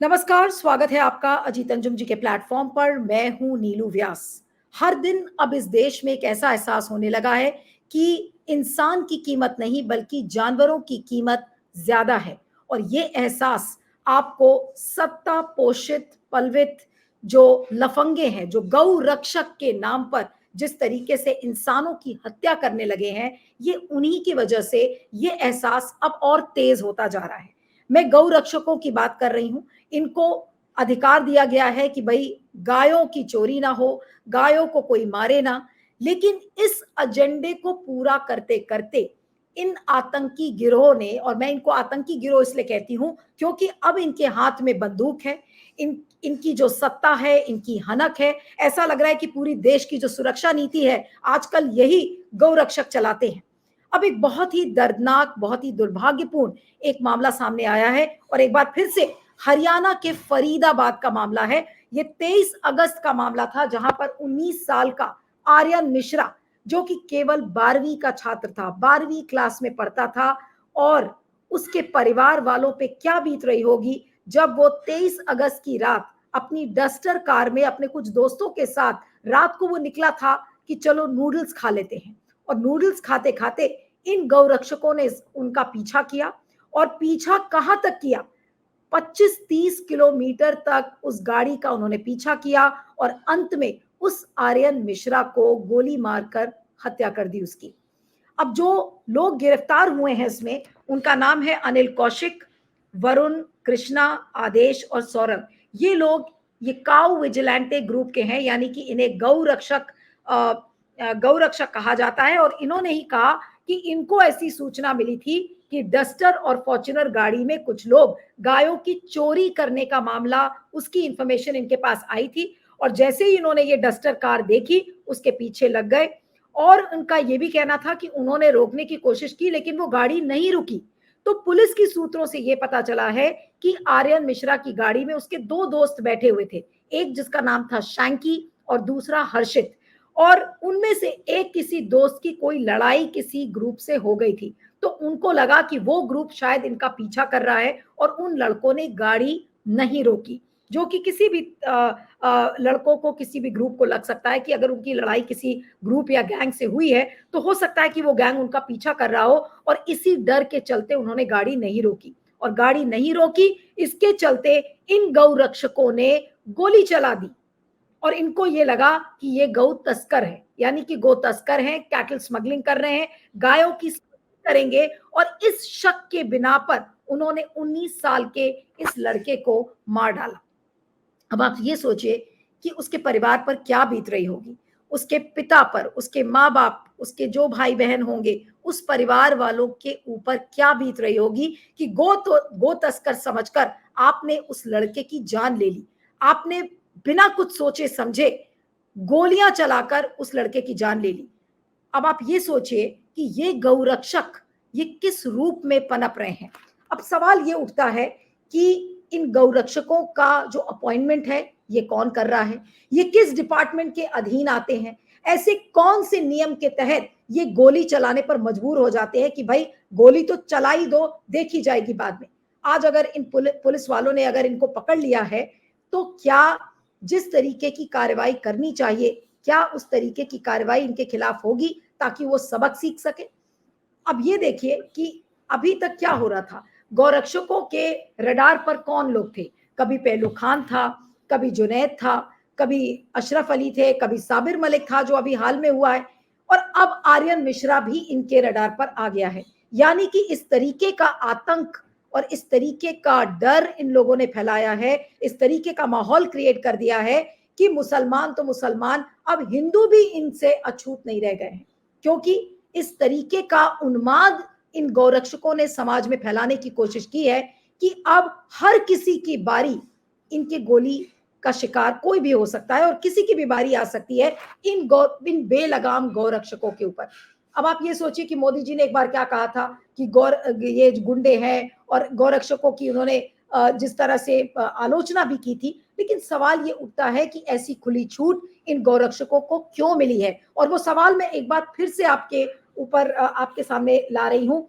नमस्कार, स्वागत है आपका अजीत अंजुम जी के प्लेटफॉर्म पर। मैं हूं नीलू व्यास। हर दिन अब इस देश में एक ऐसा एहसास होने लगा है कि इंसान की कीमत नहीं बल्कि जानवरों की कीमत ज्यादा है। और ये एहसास आपको सत्ता पोषित पलवित जो लफंगे हैं, जो गौ रक्षक के नाम पर जिस तरीके से इंसानों की हत्या करने लगे हैं, ये उन्हीं की वजह से ये एहसास अब और तेज होता जा रहा है। मैं गौ रक्षकों की बात कर रही हूं। इनको अधिकार दिया गया है कि भाई गायों की चोरी ना हो, गायों को कोई मारे ना। लेकिन इस एजेंडे को पूरा करते करते इन आतंकी गिरोह ने, और मैं इनको आतंकी गिरोह इसलिए कहती हूं क्योंकि अब इनके हाथ में बंदूक है, इनकी जो सत्ता है, इनकी हनक है। ऐसा लग रहा है कि पूरी देश की जो सुरक्षा नीति है आजकल यही गौरक्षक चलाते हैं। अब एक बहुत ही दर्दनाक, बहुत ही दुर्भाग्यपूर्ण एक मामला सामने आया है, और एक बार फिर से हरियाणा के फरीदाबाद का मामला है। ये 23 अगस्त का मामला था, जहां पर 19 साल का आर्यन मिश्रा, जो कि केवल 12वीं का छात्र था, 12वीं क्लास में पढ़ता था, और उसके परिवार वालों पे क्या बीत रही होगी जब वो 23 अगस्त की रात अपनी डस्टर कार में अपने कुछ दोस्तों के साथ रात को वो निकला था कि चलो नूडल्स खा लेते हैं। और नूडल्स खाते खाते इन गौरक्षकों ने उनका पीछा किया, और पीछा कहां तक किया, 25-30 किलोमीटर तक उस गाड़ी का उन्होंने पीछा किया, और अंत में उस आर्यन मिश्रा को गोली मारकर हत्या कर दी उसकी। अब जो लोग गिरफ्तार हुए हैं इसमें, उनका नाम है अनिल कौशिक, वरुण, कृष्णा, आदेश और सौरभ। ये लोग ये काउ विजिलेंटे ग्रुप के हैं, यानी कि इन्हें गौ रक्षक कहा जाता है। और इन्होंने ही कहा कि इनको ऐसी सूचना मिली थी कि डस्टर और फॉर्च्यूनर गाड़ी में कुछ लोग गायों की चोरी करने का मामला, उसकी इंफॉर्मेशन इनके पास आई थी। और जैसे ही इन्होंने ये डस्टर कार देखी, उसके पीछे लग गए। और उनका ये भी कहना था कि उन्होंने रोकने की कोशिश की लेकिन वो गाड़ी नहीं रुकी। तो पुलिस की सूत्रों से ये पता चला है कि आर्यन मिश्रा की गाड़ी में उसके दो दोस्त बैठे हुए थे, एक जिसका नाम था शैंकी और दूसरा हर्षित। और उनमें से एक किसी दोस्त की कोई लड़ाई किसी ग्रुप से हो गई थी, तो उनको लगा कि वो ग्रुप शायद इनका पीछा कर रहा है, और उन लड़कों ने गाड़ी नहीं रोकी। जो कि किसी भी लड़कों को, किसी भी ग्रुप को लग सकता है कि अगर उनकी लड़ाई किसी ग्रुप या गैंग से हुई है तो हो सकता है कि वो गैंग उनका पीछा कर रहा हो, और इसी डर के चलते उन्होंने गाड़ी नहीं रोकी। और गाड़ी नहीं रोकी, इसके चलते इन गौ रक्षकों ने गोली चला दी। और इनको ये लगा कि ये गौ तस्कर है, यानी कि गौ तस्कर हैं, कैटल स्मगलिंग कर रहे हैं, गायों की करेंगे। और इस शक के बिना पर उन्होंने 19 साल के इस लड़के को मार डाला। अब आप ये सोचिए कि उसके परिवार पर क्या बीत रही होगी, उसके पिता पर, उसके माँ बाप, उसके जो भाई बहन होंगे, उस परिवार वालों के ऊपर क्या बीत रही होगी कि गो तस्कर समझकर आपने उस लड़के की जान ले ली। आपने बिना कुछ सोचे समझे गोलियां चलाकर उस लड़के की जान ले ली। अब आप ये सोचिए कि ये गौरक्षक ये किस रूप में पनप रहे हैं। अब सवाल ये उठता है कि इन गौरक्षकों का जो अपॉइंटमेंट है ये कौन कर रहा है, ये किस डिपार्टमेंट के अधीन आते हैं, ऐसे कौन से नियम के तहत ये गोली चलाने पर मजबूर हो जाते हैं कि भाई गोली तो चला ही दो, देखी जाएगी बाद में। आज अगर इन पुलिस वालों ने अगर इनको पकड़ लिया है, तो क्या जिस तरीके की कार्रवाई करनी चाहिए, क्या उस तरीके की कार्रवाई इनके खिलाफ होगी ताकि वो सबक सीख सके। अब ये देखिए कि अभी तक क्या हो रहा था। गौरक्षकों के रडार पर कौन लोग थे, कभी पहलू खान था, कभी जुनैद था, कभी अशरफ अली थे, कभी साबिर मलिक था जो अभी हाल में हुआ है, और अब आर्यन मिश्रा भी इनके रडार पर आ गया है। यानी कि इस तरीके का आतंक और इस तरीके का डर इन लोगों ने फैलाया है, इस तरीके का माहौल क्रिएट कर दिया है कि मुसलमान तो मुसलमान, अब हिंदू भी इनसे अछूत नहीं रह गए हैं। क्योंकि इस तरीके का उन्माद इन गौरक्षकों ने समाज में फैलाने की कोशिश की है कि अब हर किसी की बारी इनके गोली का शिकार कोई भी हो सकता है, और किसी की भी बारी आ सकती है इन बेलगाम गौरक्षकों के ऊपर। अब आप ये सोचिए कि मोदी जी ने एक बार क्या कहा था कि ये गुंडे हैं, और गौरक्षकों की उन्होंने जिस तरह से आलोचना भी की थी। लेकिन सवाल ये उठता है कि ऐसी खुली छूट इन गौरक्षकों को क्यों मिली है। और वो सवाल मैं एक बार फिर से आपके ऊपर आपके सामने ला रही हूं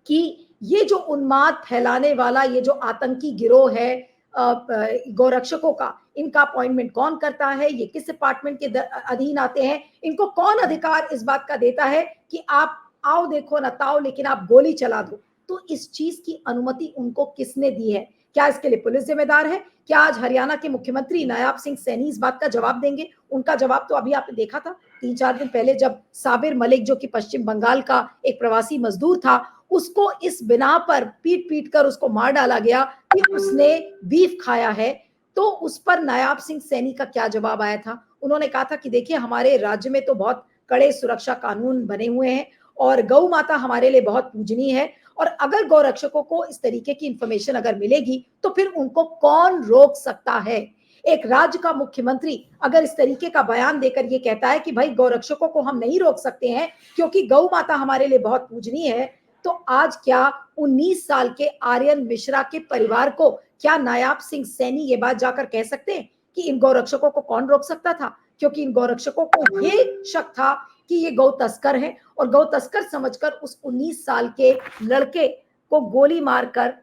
कि ये जो उन्माद फैलाने वाला ये जो आतंकी गिरोह है, गौरक्षकों का, इनका अपॉइंटमेंट कौन करता है, ये किस डिपार्टमेंट के अधीन आते हैं, इनको कौन अधिकार इस बात का देता है कि आप आओ देखो न ताओ लेकिन आप गोली चला दो। तो इस चीज की अनुमति उनको किसने दी है? क्या इसके लिए पुलिस जिम्मेदार है? क्या आज हरियाणा के मुख्यमंत्री नायाब सिंह सैनी इस बात का जवाब देंगे? उनका जवाब तो अभी आपने देखा था 3-4 दिन पहले, जब साबिर मलिक, जो कि पश्चिम बंगाल का एक प्रवासी मजदूर था, उसको इस बिना पर पीट पीट कर उसको मार डाला गया कि उसने बीफ खाया है। तो उस पर नायाब सिंह सैनी का क्या जवाब आया था? उन्होंने कहा था कि देखिए, हमारे राज्य में तो बहुत कड़े सुरक्षा कानून बने हुए हैं और गौ माता हमारे लिए बहुत पूजनीय है, और अगर गौरक्षकों को इस तरीके की इंफॉर्मेशन अगर मिलेगी तो फिर उनको कौन रोक सकता है? एक राज्य का मुख्यमंत्री अगर इस तरीके का बयान देकर ये कहता है कि भाई गौरक्षकों को हम नहीं रोक सकते हैं क्योंकि गौ माता हमारे लिए बहुत पूजनीय है, तो आज क्या 19 साल के आर्यन मिश्रा के परिवार को, क्या नायाब सिंह सैनी ये बात जाकर कह सकते हैं कि इन गौरक्षकों को कौन रोक सकता था? क्योंकि इन गौरक्षकों को ये शक था कि ये गौ तस्कर है, और गौ तस्कर समझकर उस 19 साल के लड़के को गोली मारकर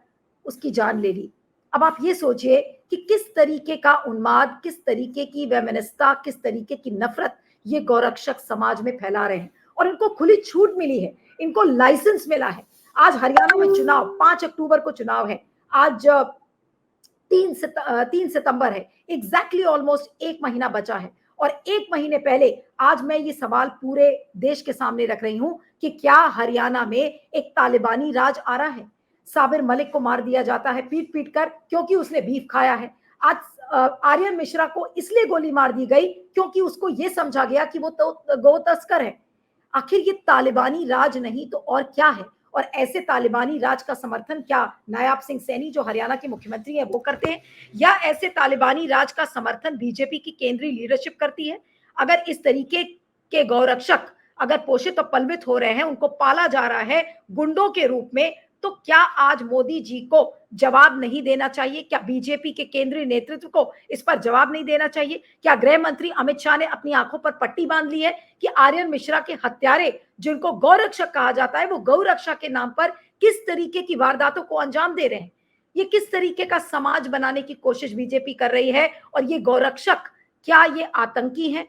उसकी जान ले ली। अब आप ये सोचिए कि किस तरीके का उन्माद, किस तरीके की वैमनस्यता, किस तरीके की नफरत ये गौरक्षक समाज में फैला रहे हैं, और इनको खुली छूट मिली है, इनको लाइसेंस मिला है। आज हरियाणा में चुनाव, 5 अक्टूबर को चुनाव है, आज 3 सितंबर है, एग्जैक्टली ऑलमोस्ट 1 महीना बचा है, और 1 महीने पहले आज मैं ये सवाल पूरे देश के सामने रख रही हूं कि क्या हरियाणा में एक तालिबानी राज आ रहा है? साबिर मलिक को मार दिया जाता है पीट पीट कर क्योंकि उसने बीफ खाया है। आज आर्यन मिश्रा को इसलिए गोली मार दी गई क्योंकि उसको ये समझा गया कि वो तो गौ तस्कर है। आखिर ये तालिबानी राज नहीं तो और क्या है? और ऐसे तालिबानी राज का समर्थन क्या नायाब सिंह सैनी, जो हरियाणा के मुख्यमंत्री हैं, वो करते हैं, या ऐसे तालिबानी राज का समर्थन बीजेपी की केंद्रीय लीडरशिप करती है? अगर इस तरीके के गौरक्षक अगर पोषित और पलवित हो रहे हैं, उनको पाला जा रहा है गुंडों के रूप में, तो क्या आज मोदी जी को जवाब नहीं देना चाहिए? क्या बीजेपी के केंद्रीय नेतृत्व को इस पर जवाब नहीं देना चाहिए? क्या गृह मंत्री अमित शाह ने अपनी आंखों पर पट्टी बांध ली है कि आर्यन मिश्रा के हत्यारे, जिनको गौरक्षक कहा जाता है, वो गौ रक्षा के नाम पर किस तरीके की वारदातों को अंजाम दे रहे हैं? ये किस तरीके का समाज बनाने की कोशिश बीजेपी कर रही है? और ये गौरक्षक, क्या ये आतंकी हैं?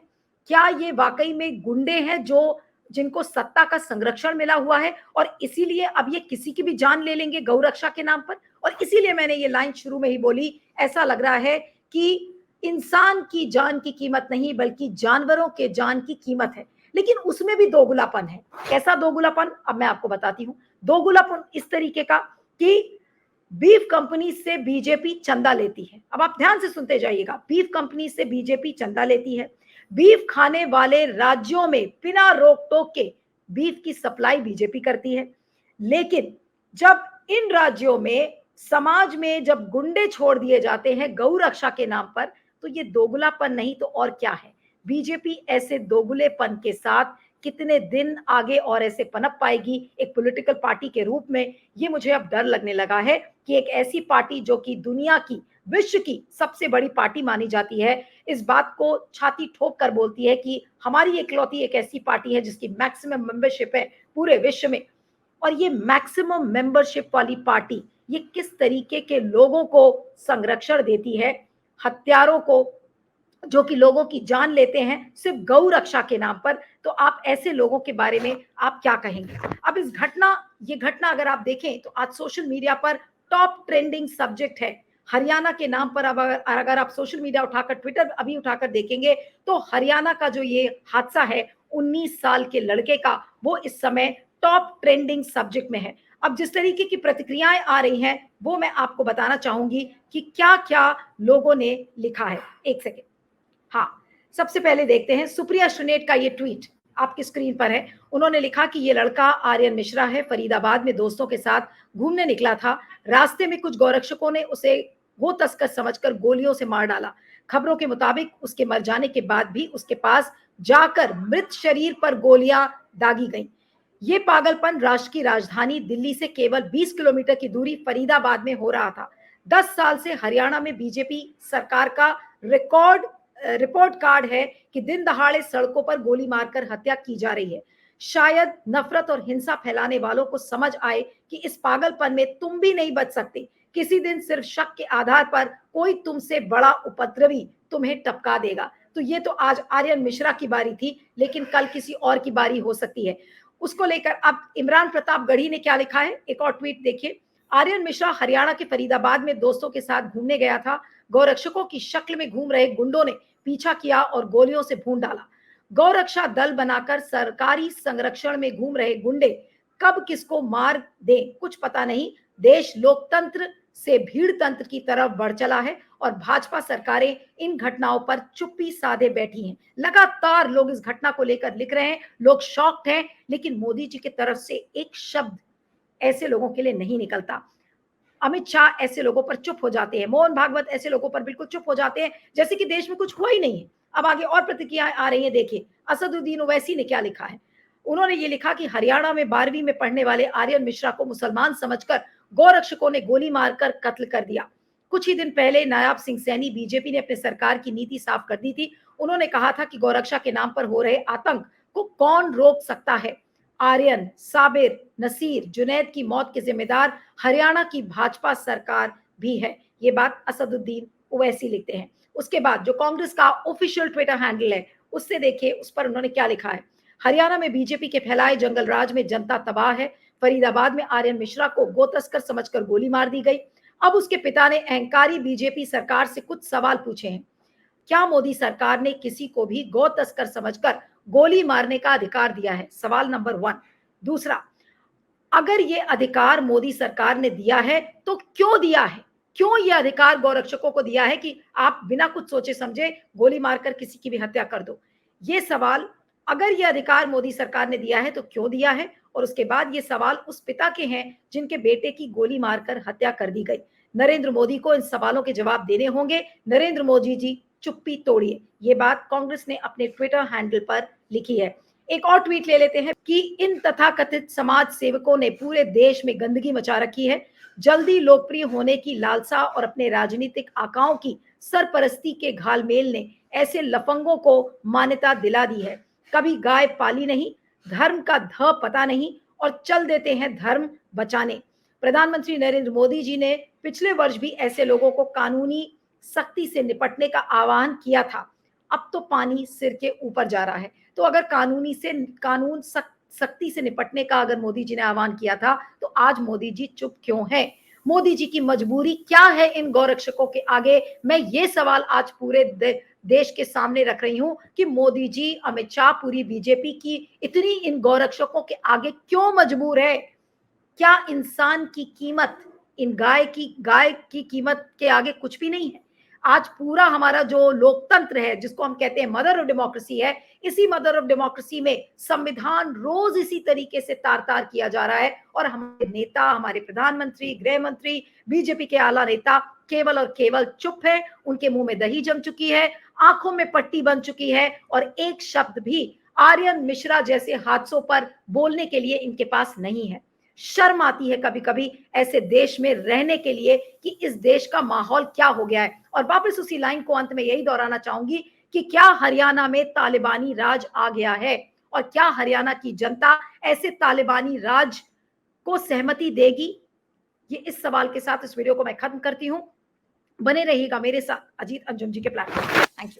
क्या ये वाकई में गुंडे हैं जो जिनको सत्ता का संरक्षण मिला हुआ है, और इसीलिए अब ये किसी की भी जान ले लेंगे गौ रक्षा के नाम पर? और इसीलिए मैंने ये लाइन शुरू में ही बोली, ऐसा लग रहा है कि इंसान की जान की कीमत नहीं बल्कि जानवरों के जान की कीमत है। लेकिन उसमें भी दोगुलापन है। कैसा दोगुलापन? अब मैं आपको बताती हूँ। दोगुलापन इस तरीके का कि बीफ कंपनी से बीजेपी चंदा लेती है। अब आप ध्यान से सुनते जाइएगा, बीफ कंपनी से बीजेपी चंदा लेती है। बीफ खाने वाले राज्यों में बिना रोक टोक के बीफ की सप्लाई बीजेपी करती है। लेकिन जब इन राज्यों में समाज में जब गुंडे छोड़ दिए जाते हैं गौ रक्षा के नाम पर, तो ये दोगुलापन नहीं तो और क्या है? बीजेपी ऐसे दोगुलेपन के साथ कितने दिन आगे और ऐसे पनप पाएगी एक पॉलिटिकल पार्टी के रूप में, ये मुझे अब डर लगने लगा है कि एक ऐसी पार्टी जो कि दुनिया की, विश्व की सबसे बड़ी पार्टी मानी जाती है, इस बात को छाती ठोक कर बोलती है कि हमारी इकलौती एक ऐसी पार्टी है जिसकी मैक्सिमम मेंबरशिप है पूरे विश्व में। और ये मैक्सिमम मेंबरशिप वाली पार्टी ये किस तरीके के लोगों को संरक्षण देती है, हत्यारों को, जो कि लोगों की जान लेते हैं सिर्फ गौ रक्षा के नाम पर। तो आप ऐसे लोगों के बारे में आप क्या कहेंगे? अब ये घटना अगर आप देखें तो आज सोशल मीडिया पर टॉप ट्रेंडिंग सब्जेक्ट है हरियाणा के नाम पर। अब अगर आप सोशल मीडिया उठाकर, ट्विटर अभी उठाकर देखेंगे तो हरियाणा का जो ये हादसा है 19 साल के लड़के का, वो इस समय टॉप ट्रेंडिंग सब्जेक्ट में है। अब जिस तरीके की प्रतिक्रियाएं आ रही हैं वो मैं आपको बताना चाहूंगी कि क्या क्या लोगों ने लिखा है। एक सेकेंड। हाँ, सबसे पहले देखते हैं सुप्रिया श्रीनेट का ये ट्वीट आपकी स्क्रीन पर है। उन्होंने लिखा कि ये लड़का आर्यन मिश्रा है, फरीदाबाद में दोस्तों के साथ घूमने निकला था। रास्ते में कुछ गौरक्षकों ने उसे वो तस्कर समझकर गोलियों से मार डाला। खबरों के मुताबिक उसके मर जाने के बाद भी उसके पास जाकर मृत शरीर पर गोलियां दागी गईं। ये पागलपन राष्ट्र की राजधानी दिल्ली से केवल 20 किलोमीटर की दूरी फरीदाबाद में हो रहा था। 10 साल से हरियाणा में बीजेपी सरकार का रिपोर्ट कार्ड है कि दिन दहाड़े सड़कों पर गोली मारकर हत्या की जा रही है। शायद नफरत और हिंसा फैलाने वालों को समझ आए कि इस पागलपन में तुम भी नहीं बच सकते। किसी दिन सिर्फ शक के आधार पर कोई तुमसे बड़ा उपद्रवी तुम्हें टपका देगा। तो ये तो आज आर्यन मिश्रा की बारी थी, लेकिन कल किसी और की बारी हो सकती है। उसको लेकर अब इमरान प्रतापगढ़ी ने क्या लिखा है, एक और ट्वीट देखिए। आर्यन मिश्रा हरियाणा के फरीदाबाद में दोस्तों के साथ घूमने गया था। गौरक्षकों की शक्ल में घूम रहे गुंडों ने पीछा किया और गोलियों से भून डाला। गौरक्षा दल बनाकर सरकारी संरक्षण में घूम रहे गुंडे कब किसको मार दें कुछ पता नहीं। देश लोकतंत्र से भीड़ तंत्र की तरफ बढ़ चला है और भाजपा सरकारें इन घटनाओं पर चुप्पी साधे बैठी हैं। लगातार लोग इस घटना को लेकर लिख रहे हैं, लोग शॉक्ड हैं, लेकिन मोदी जी की तरफ से एक शब्द ऐसे लोगों के लिए नहीं निकलता। अमित शाह ऐसे लोगों पर चुप हो जाते हैं, मोहन भागवत ऐसे लोगों पर बिल्कुल चुप हो जाते हैं, जैसे कि देश में कुछ हुआ ही नहीं है। अब आगे और प्रतिक्रियाएं आ रही हैं, देखिए असदुद्दीन ओवैसी ने क्या लिखा है। उन्होंने ये लिखा कि हरियाणा में 12वीं में पढ़ने वाले आर्यन मिश्रा को मुसलमान समझकर गौरक्षकों ने गोली मारकर कत्ल कर दिया। कुछ ही दिन पहले नायाब सिंह सैनी बीजेपी ने अपने सरकार की नीति साफ कर दी थी। उन्होंने कहा था कि गौरक्षा के नाम पर हो रहे आतंक को कौन रोक सकता है। आर्यन, साबिर, नसीर, जुनैद की मौत के जिम्मेदार हरियाणा की भाजपा सरकार भी है। ये बात असदुद्दीन ओवैसी लिखते हैं। उसके बाद जो कांग्रेस का ऑफिशियल ट्विटर हैंडल है, उससे देखिए उस पर उन्होंने क्या लिखा है। हरियाणा में बीजेपी के फैलाए जंगल राज में जनता तबाह है। फरीदाबाद में आर्यन मिश्रा को गो तस्कर समझकर गोली मार दी गई। अब उसके पिता ने अहंकारी बीजेपी सरकार से कुछ सवाल पूछे हैं। क्या मोदी सरकार ने किसी को भी गौ तस्कर समझकर गोली मारने का अधिकार दिया है? सवाल नंबर 1। दूसरा, अगर ये अधिकार मोदी सरकार ने दिया है तो क्यों दिया है? क्यों ये अधिकार गौरक्षकों को दिया है कि आप बिना कुछ सोचे समझे गोली मारकर किसी की भी हत्या कर दो? ये सवाल, अगर ये अधिकार मोदी सरकार ने दिया है तो क्यों दिया है? और उसके बाद ये सवाल उस पिता के हैं जिनके बेटे की गोली मारकर हत्या कर दी गई। नरेंद्र मोदी को इन सवालों के जवाब देने होंगे। नरेंद्र मोदी जी चुप्पी तोड़िए। ये बात कांग्रेस ने अपने ट्विटर हैंडल पर लिखी है। एक और ट्वीट ले लेते हैं कि इन तथाकथित समाज सेवकों ने पूरे देश में गंदगी मचा रखी है। जल्दी लोकप्रिय होने की लालसा और अपने राजनीतिक आकाओं की सरपरस्ती के घालमेल ने ऐसे लफंगों को मान्यता दिला दी है। कभी गाय पाली नहीं, धर्म का ध पता नहीं और चल देते हैं धर्म बचाने। प्रधानमंत्री नरेंद्र मोदी जी ने पिछले वर्ष भी ऐसे लोगों को कानूनी सख्ती से निपटने का आह्वान किया था। अब तो पानी सिर के ऊपर जा रहा है। तो अगर कानून सख्ती से निपटने का अगर मोदी जी ने आह्वान किया था, तो आज मोदी जी चुप क्यों हैं? मोदी जी की मजबूरी क्या है इन गौरक्षकों के आगे? मैं ये सवाल आज पूरे देश के सामने रख रही हूं कि मोदी जी, अमित शाह, पूरी बीजेपी की इतनी इन गौरक्षकों के आगे क्यों मजबूर है? क्या इंसान की कीमत इन गाय की कीमत के आगे कुछ भी नहीं है? आज पूरा हमारा जो लोकतंत्र है, जिसको हम कहते हैं मदर ऑफ डेमोक्रेसी है, इसी मदर ऑफ डेमोक्रेसी में संविधान रोज इसी तरीके से तार-तार किया जा रहा है और हमारे नेता, हमारे प्रधानमंत्री, गृह मंत्री, बीजेपी के आला नेता केवल और केवल चुप है। उनके मुंह में दही जम चुकी है, आंखों में पट्टी बन चुकी है और एक शब्द भी आर्यन मिश्रा जैसे हादसों पर बोलने के लिए इनके पास नहीं है। शर्म आती है कभी कभी ऐसे देश में रहने के लिए कि इस देश का माहौल क्या हो गया है। और वापस उसी लाइन को अंत में यही दोहराना चाहूंगी कि क्या हरियाणा में तालिबानी राज आ गया है और क्या हरियाणा की जनता ऐसे तालिबानी राज को सहमति देगी? ये इस सवाल के साथ इस वीडियो को मैं खत्म करती हूं। बने रहिएगा मेरे साथ अजीत अंजुम जी के प्लेटफॉर्म। Thank you.